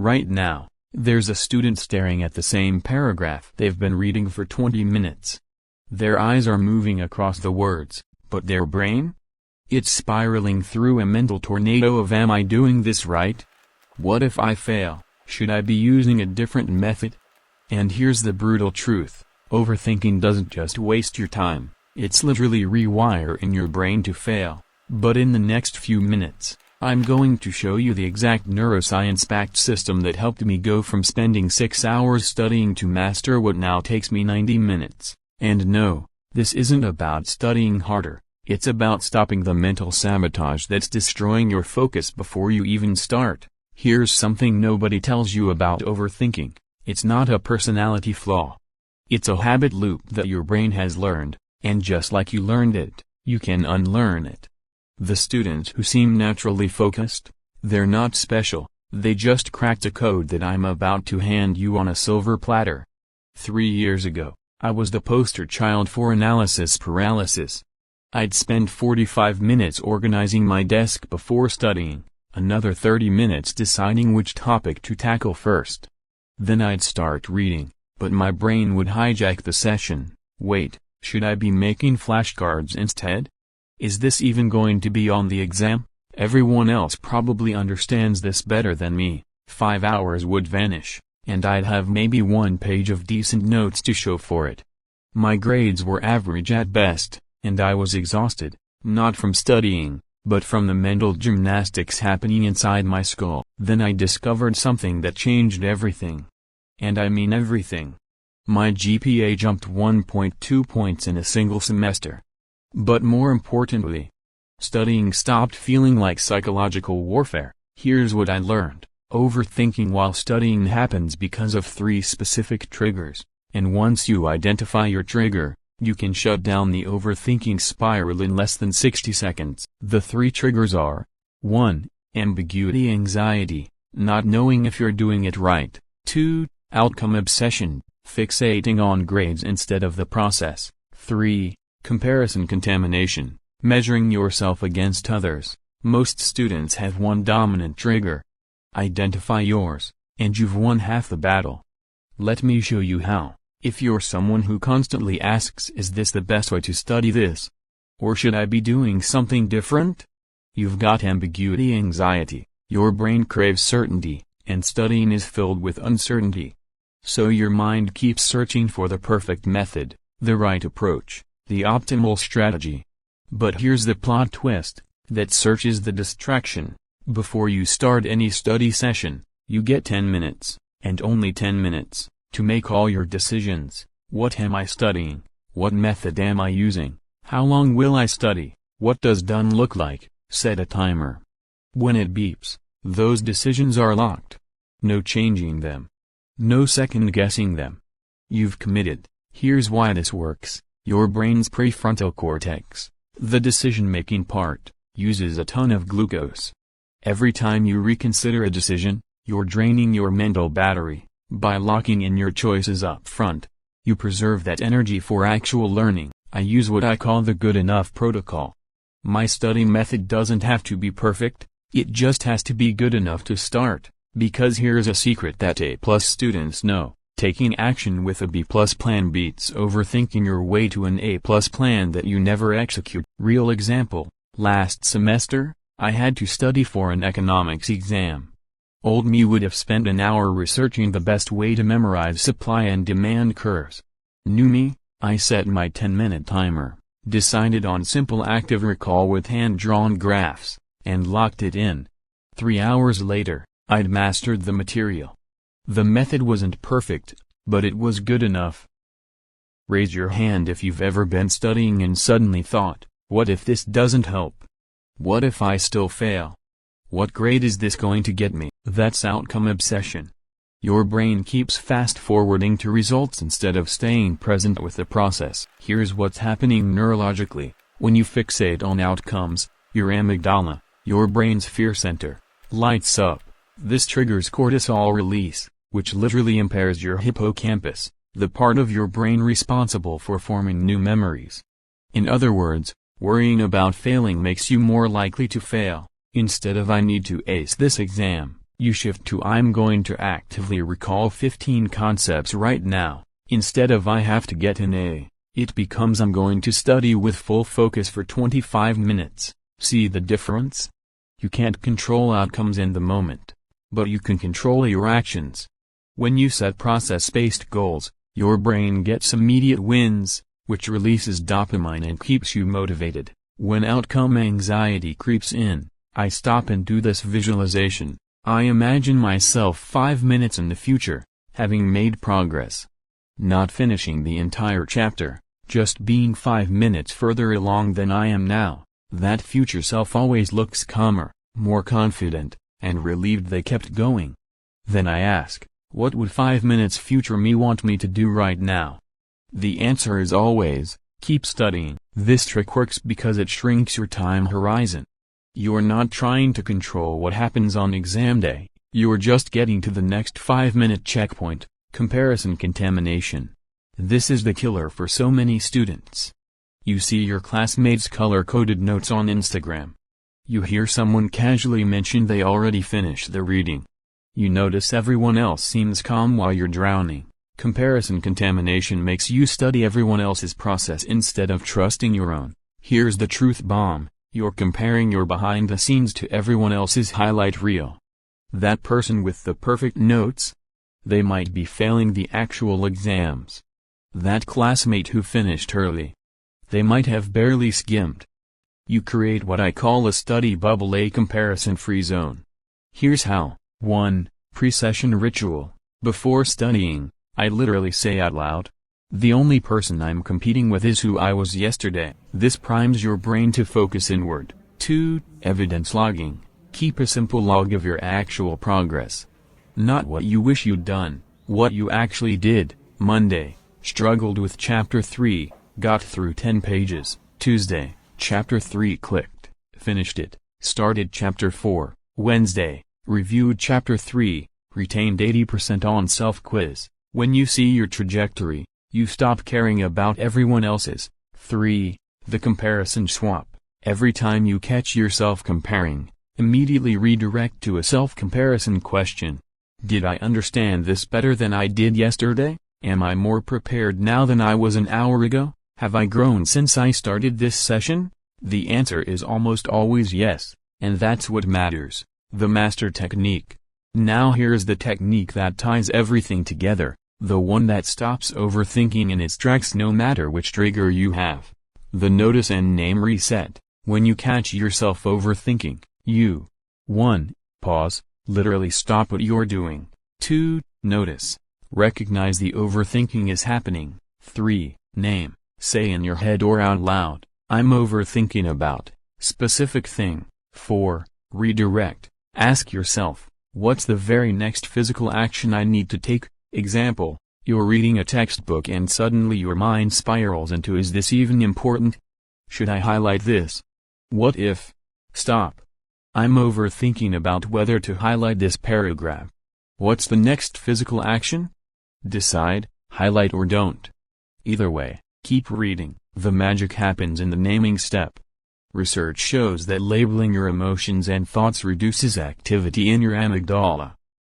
Right now, there's a student staring at the same paragraph they've been reading for 20 minutes. Their eyes are moving across the words, but their brain? It's spiraling through a mental tornado of am I doing this right? What if I fail? Should I be using a different method? And here's the brutal truth, overthinking doesn't just waste your time, it's literally rewiring your brain to fail. But in the next few minutes, I'm going to show you the exact neuroscience-backed system that helped me go from spending 6 hours studying to master what now takes me 90 minutes. And no, this isn't about studying harder, it's about stopping the mental sabotage that's destroying your focus before you even start. Here's something nobody tells you about overthinking, it's not a personality flaw. It's a habit loop that your brain has learned, and just like you learned it, you can unlearn it. The students who seem naturally focused, they're not special, they just cracked a code that I'm about to hand you on a silver platter. 3 years ago, I was the poster child for analysis paralysis. I'd spend 45 minutes organizing my desk before studying, another 30 minutes deciding which topic to tackle first. Then I'd start reading, but my brain would hijack the session. Wait, should I be making flashcards instead? Is this even going to be on the exam? Everyone else probably understands this better than me. 5 hours would vanish, and I'd have maybe 1 page of decent notes to show for it. My grades were average at best, and I was exhausted, not from studying, but from the mental gymnastics happening inside my skull. Then I discovered something that changed everything. And I mean everything. My GPA jumped 1.2 points in a single semester. But more importantly, studying stopped feeling like psychological warfare. Here's what I learned. Overthinking while studying happens because of 3 specific triggers, and once you identify your trigger, you can shut down the overthinking spiral in less than 60 seconds. The 3 triggers are: 1. Ambiguity anxiety, not knowing if you're doing it right. 2. Outcome obsession, fixating on grades instead of the process. 3. Comparison contamination, measuring yourself against others. Most students have one dominant trigger. Identify yours, and you've won half the battle. Let me show you how. If you're someone who constantly asks, is this the best way to study this? Or should I be doing something different? You've got ambiguity anxiety. Your brain craves certainty, and studying is filled with uncertainty. So your mind keeps searching for the perfect method, the right approach, the optimal strategy. But here's the plot twist, that search is the distraction. Before you start any study session, you get 10 minutes, and only 10 minutes, to make all your decisions. What am I studying? What method am I using? How long will I study? What does done look like? Set a timer. When it beeps, those decisions are locked. No changing them. No second guessing them. You've committed. Here's why this works. Your brain's prefrontal cortex, the decision-making part, uses a ton of glucose. Every time you reconsider a decision, you're draining your mental battery. By locking in your choices up front, you preserve that energy for actual learning. I use what I call the good enough protocol. My study method doesn't have to be perfect, it just has to be good enough to start. Because here's a secret that A+ students know. Taking action with a B+ plan beats overthinking your way to an A+ plan that you never execute. Real example, last semester, I had to study for an economics exam. Old me would have spent an hour researching the best way to memorize supply and demand curves. New me, I set my 10-minute timer, decided on simple active recall with hand-drawn graphs, and locked it in. 3 hours later, I'd mastered the material. The method wasn't perfect, but it was good enough. Raise your hand if you've ever been studying and suddenly thought, what if this doesn't help? What if I still fail? What grade is this going to get me? That's outcome obsession. Your brain keeps fast-forwarding to results instead of staying present with the process. Here's what's happening neurologically. When you fixate on outcomes, your amygdala, your brain's fear center, lights up. This triggers cortisol release, which literally impairs your hippocampus, the part of your brain responsible for forming new memories. In other words, worrying about failing makes you more likely to fail. Instead of I need to ace this exam, You shift to I'm going to actively recall 15 concepts right now. Instead of I have to get an A, it becomes I'm going to study with full focus for 25 minutes. See the difference? You can't control outcomes in the moment, but you can control your actions. When you set process-based goals, your brain gets immediate wins, which releases dopamine and keeps you motivated. When outcome anxiety creeps in, I stop and do this visualization. I imagine myself 5 minutes in the future, having made progress. Not finishing the entire chapter, just being 5 minutes further along than I am now. That future self always looks calmer, more confident, and relieved they kept going. Then I ask, what would 5 minutes future me want me to do right now? The answer is always, keep studying. This trick works because it shrinks your time horizon. You're not trying to control what happens on exam day, you're just getting to the next 5-minute checkpoint, comparison contamination. This is the killer for so many students. You see your classmates' color-coded notes on Instagram. You hear someone casually mention they already finished the reading. You notice everyone else seems calm while you're drowning. Comparison contamination makes you study everyone else's process instead of trusting your own. Here's the truth bomb. You're comparing your behind the scenes to everyone else's highlight reel. That person with the perfect notes? They might be failing the actual exams. That classmate who finished early? They might have barely skimmed. You create what I call a study bubble, a comparison-free zone. Here's how. 1. Pre-session ritual. Before studying, I literally say out loud, the only person I'm competing with is who I was yesterday. This primes your brain to focus inward. 2. Evidence logging. Keep a simple log of your actual progress. Not what you wish you'd done, what you actually did. Monday, struggled with Chapter 3, got through 10 pages. Tuesday, Chapter 3 clicked, finished it. Started Chapter 4. Wednesday, reviewed Chapter 3, retained 80% on self-quiz. When you see your trajectory, you stop caring about everyone else's. 3. The comparison swap. Every time you catch yourself comparing, immediately redirect to a self-comparison question. Did I understand this better than I did yesterday? Am I more prepared now than I was an hour ago? Have I grown since I started this session? The answer is almost always yes, and that's what matters. The master technique. Now here's the technique that ties everything together. The one that stops overthinking in its tracks no matter which trigger you have. The notice and name reset. When you catch yourself overthinking, you 1. Pause, literally stop what you're doing. 2. Notice. Recognize the overthinking is happening. 3. Name. Say in your head or out loud, I'm overthinking about specific thing. 4. Redirect. Ask yourself, what's the very next physical action I need to take? Example, you're reading a textbook and suddenly your mind spirals into, is this even important? Should I highlight this? What if? Stop. I'm overthinking about whether to highlight this paragraph. What's the next physical action? Decide, highlight or don't. Either way, keep reading. The magic happens in the naming step. Research shows that labeling your emotions and thoughts reduces activity in your amygdala.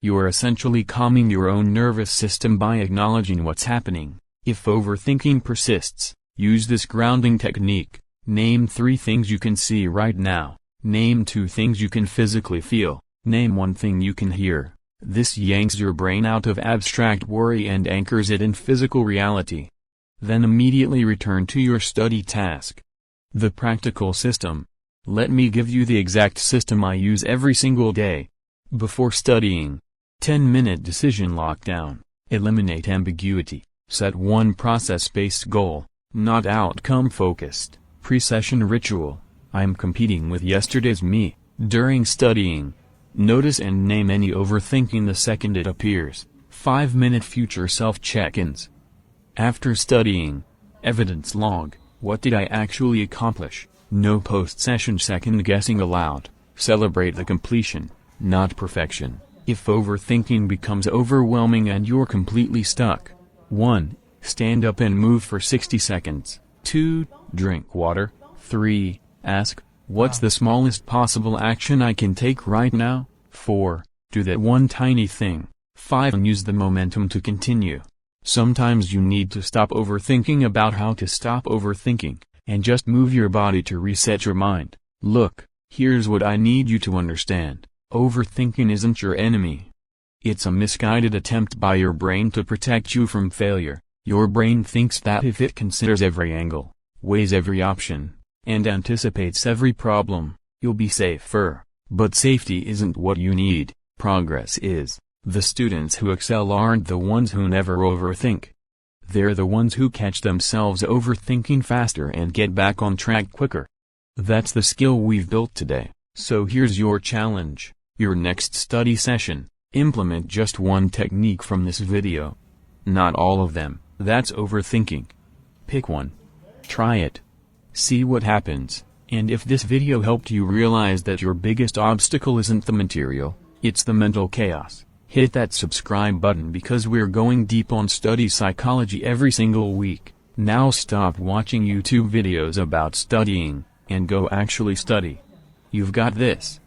You are essentially calming your own nervous system by acknowledging what's happening. If overthinking persists, use this grounding technique. Name 3 things you can see right now. Name 2 things you can physically feel. Name 1 thing you can hear. This yanks your brain out of abstract worry and anchors it in physical reality. Then immediately return to your study task. The practical system. Let me give you the exact system I use every single day. Before studying. 10-minute decision lockdown. Eliminate ambiguity. Set one process-based goal, not outcome-focused. Pre-session ritual. I'm competing with yesterday's me. During studying, notice and name any overthinking the second it appears. 5-minute future self-check-ins. After studying, evidence log. What did I actually accomplish? No post-session second-guessing allowed. Celebrate the completion, not perfection. If overthinking becomes overwhelming and you're completely stuck, 1. Stand up and move for 60 seconds. 2. Drink water. 3. Ask, what's the smallest possible action I can take right now? 4. Do that one tiny thing. 5. And use the momentum to continue. Sometimes you need to stop overthinking about how to stop overthinking, and just move your body to reset your mind. Look, here's what I need you to understand. Overthinking isn't your enemy. It's a misguided attempt by your brain to protect you from failure. Your brain thinks that if it considers every angle, weighs every option, and anticipates every problem, you'll be safer. But safety isn't what you need, progress is. The students who excel aren't the ones who never overthink. They're the ones who catch themselves overthinking faster and get back on track quicker. That's the skill we've built today. So here's your challenge. Your next study session, implement just one technique from this video. Not all of them, that's overthinking. Pick one. Try it. See what happens, and if this video helped you realize that your biggest obstacle isn't the material, it's the mental chaos, hit that subscribe button because we're going deep on study psychology every single week. Now stop watching YouTube videos about studying, and go actually study. You've got this.